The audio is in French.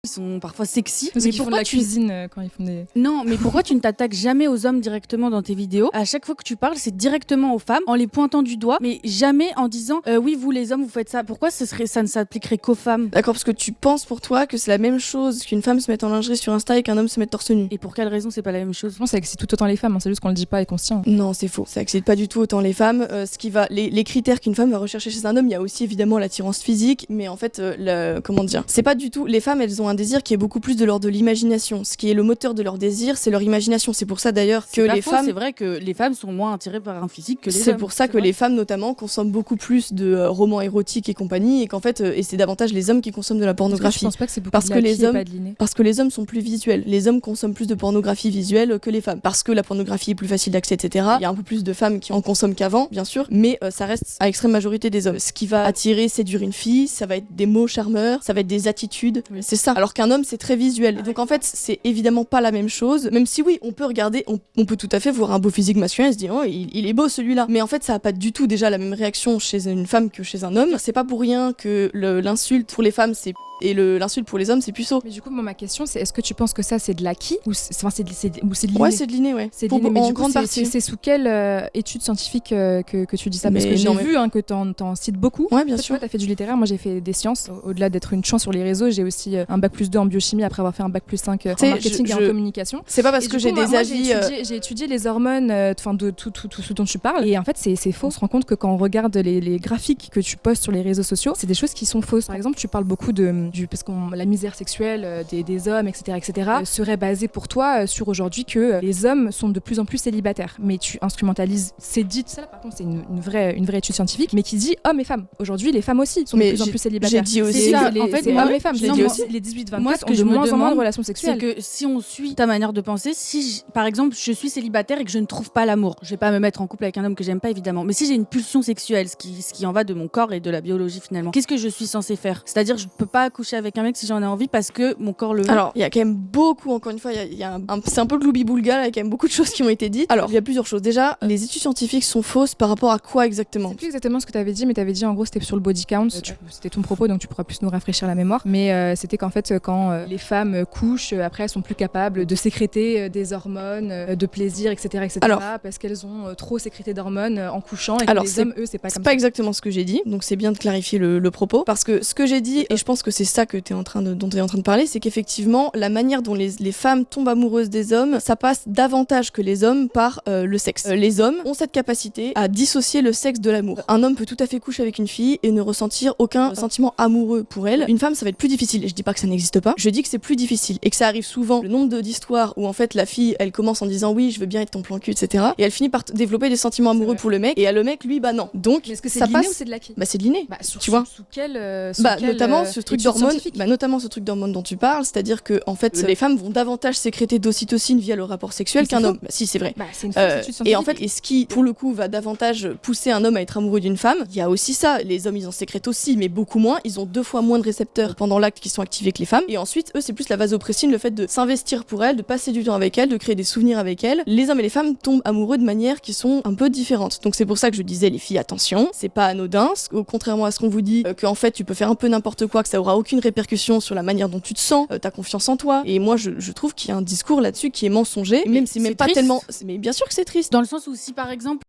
Ils sont parfois sexy. Parce qu'ils font de la cuisine quand ils font des... Non, mais pourquoi tu ne t'attaques jamais aux hommes directement dans tes vidéos? À chaque fois que tu parles, c'est directement aux femmes, en les pointant du doigt, mais jamais en disant oui, vous les hommes, vous faites ça. Pourquoi ça ne s'appliquerait qu'aux femmes? D'accord, parce que tu penses pour toi que c'est la même chose qu'une femme se mette en lingerie sur Insta et qu'un homme se mette torse nu. Et pour quelle raison c'est pas la même chose? Je pense que ça excite tout autant les femmes, hein, c'est juste qu'on le dit pas et qu'on se tient. Non, c'est faux. Ça excite pas du tout autant les femmes. Les critères qu'une femme va rechercher chez un homme, il y a aussi évidemment l'attirance physique, mais en fait, comment dire, c'est pas du tout. Les femmes, elles ont un désir qui est beaucoup plus de l'ordre de l'imagination. Ce qui est le moteur de leur désir, c'est leur imagination. C'est pour ça d'ailleurs que les femmes. C'est vrai que les femmes sont moins attirées par un physique que les hommes. C'est pour ça que les femmes notamment consomment beaucoup plus de romans érotiques et compagnie, et qu'en fait, et c'est davantage les hommes qui consomment de la pornographie. Je pense pas que c'est beaucoup parce de que les hommes, pas de l'inné. parce que les hommes sont plus visuels. Les hommes consomment plus de pornographie visuelle que les femmes, parce que la pornographie est plus facile d'accès, etc. Il y a un peu plus de femmes qui en consomment qu'avant, bien sûr, mais ça reste à l'extrême majorité des hommes. Ce qui va attirer, séduire une fille, ça va être des mots charmeurs, ça va être des attitudes, c'est ça. Alors qu'un homme, c'est très visuel. Et donc en fait, c'est évidemment pas la même chose, même si oui, on peut regarder, on peut tout à fait voir un beau physique masculin et se dire oh, il est beau celui-là. Mais en fait, ça a pas du tout déjà la même réaction chez une femme que chez un homme. C'est pas pour rien que l'insulte pour les femmes, c'est et l'insulte pour les hommes, c'est puceau. Mais du coup, moi, ma question, c'est est-ce que tu penses que ça, c'est de l'acquis ou c'est de l'inné? Ouais, c'est de l'inné, ouais. C'est de l'inné, mais en du coup, grande partie. c'est sous quelle étude scientifique que tu dis ça? Parce Mais que j'ai non, vu que t'en cites beaucoup. Ouais, bien toi, sûr. Tu as fait du littéraire, moi j'ai fait des sciences. Au-delà d'être une chance sur les réseaux, j'ai aussi un bac+2 en biochimie après avoir fait un bac+5 en marketing et en communication. C'est pas parce que j'ai des avis. J'ai étudié les hormones, de tout ce dont tu parles. Et en fait, c'est faux. On se rend compte que quand on regarde les graphiques que tu postes sur les réseaux sociaux, c'est des choses qui sont fausses. Par exemple, tu parles beaucoup parce que la misère sexuelle des hommes, etc., serait basée pour toi sur aujourd'hui que les hommes sont de plus en plus célibataires. Mais tu instrumentalises, c'est dit, ça là par contre c'est une vraie étude scientifique, mais qui dit hommes et femmes. Aujourd'hui, les femmes aussi sont de plus en plus célibataires. J'ai dit aussi ça, en fait, hommes et femmes. J'ai dit aussi les 18-24 moi, ce que ont je de me moins en moins de demande, relations sexuelles. C'est que si on suit ta manière de penser, par exemple je suis célibataire et que je ne trouve pas l'amour, je vais pas me mettre en couple avec un homme que j'aime pas évidemment, mais si j'ai une pulsion sexuelle, ce qui en va de mon corps et de la biologie finalement, qu'est-ce que je suis censée faire? C'est-à-dire je peux pas coucher avec un mec si j'en ai envie parce que mon corps le veut. Alors il y a quand même beaucoup, encore une fois, c'est un peu gloubi-boulga, il y a quand même beaucoup de choses qui ont été dites. Alors il y a plusieurs choses. Déjà, les études scientifiques sont fausses par rapport à quoi exactement? C'est plus exactement ce que tu avais dit, mais tu avais dit en gros c'était sur le body count. C'était ton propos, donc tu pourras plus nous rafraîchir la mémoire. Mais c'était qu'en fait quand les femmes couchent, après elles sont plus capables de sécréter des hormones, de plaisir, etc., Alors, parce qu'elles ont trop sécrété d'hormones en couchant. Et alors que les hommes, eux, c'est pas comme ça. C'est pas exactement ce que j'ai dit, donc c'est bien de clarifier le propos, parce que ce que j'ai dit, et je pense que c'est ça que dont tu es en train de parler, c'est qu'effectivement la manière dont les femmes tombent amoureuses des hommes, ça passe davantage que les hommes par le sexe. Les hommes ont cette capacité à dissocier le sexe de l'amour. Un homme peut tout à fait coucher avec une fille et ne ressentir aucun sentiment amoureux pour elle. Une femme, ça va être plus difficile, et je dis pas que ça n'existe pas, je dis que c'est plus difficile, et que ça arrive souvent. Le nombre d'histoires où en fait la fille, elle commence en disant oui, je veux bien être ton plan cul, etc. Et elle finit par développer des sentiments amoureux pour le mec, et le mec, lui, bah non. Donc, est-ce que c'est ça de l'inné passe. ou c'est de l'acquis? Bah c'est de l'inné. Tu vois sous quel notamment ce truc d'hormones, scientifique notamment ce truc d'hormones dont tu parles, c'est-à-dire que en fait les femmes vont davantage sécréter d'ocytocine via le rapport sexuel qu'un homme. Bah, si, c'est vrai. C'est une fausse étude scientifique. Et en fait, ce qui pour le coup va davantage pousser un homme à être amoureux d'une femme, il y a aussi ça. Les hommes, ils en sécrètent aussi, mais beaucoup moins. Ils ont 2 fois moins de récepteurs pendant l'acte qui sont activés que les femmes. Et ensuite, eux, c'est plus la vasopressine, le fait de s'investir pour elle, de passer du temps avec elle, de créer des souvenirs avec elle. Les hommes et les femmes tombent amoureux de manières qui sont un peu différentes. Donc c'est pour ça que je disais les filles, attention, c'est pas anodin. Contrairement à ce qu'on vous dit, qu'en fait tu peux faire un peu n'importe quoi, que ça aura aucune répercussion sur la manière dont tu te sens, ta confiance en toi. Et moi, je trouve qu'il y a un discours là-dessus qui est mensonger. Même c'est même pas triste. tellement. Mais bien sûr que c'est triste. Dans le sens où si par exemple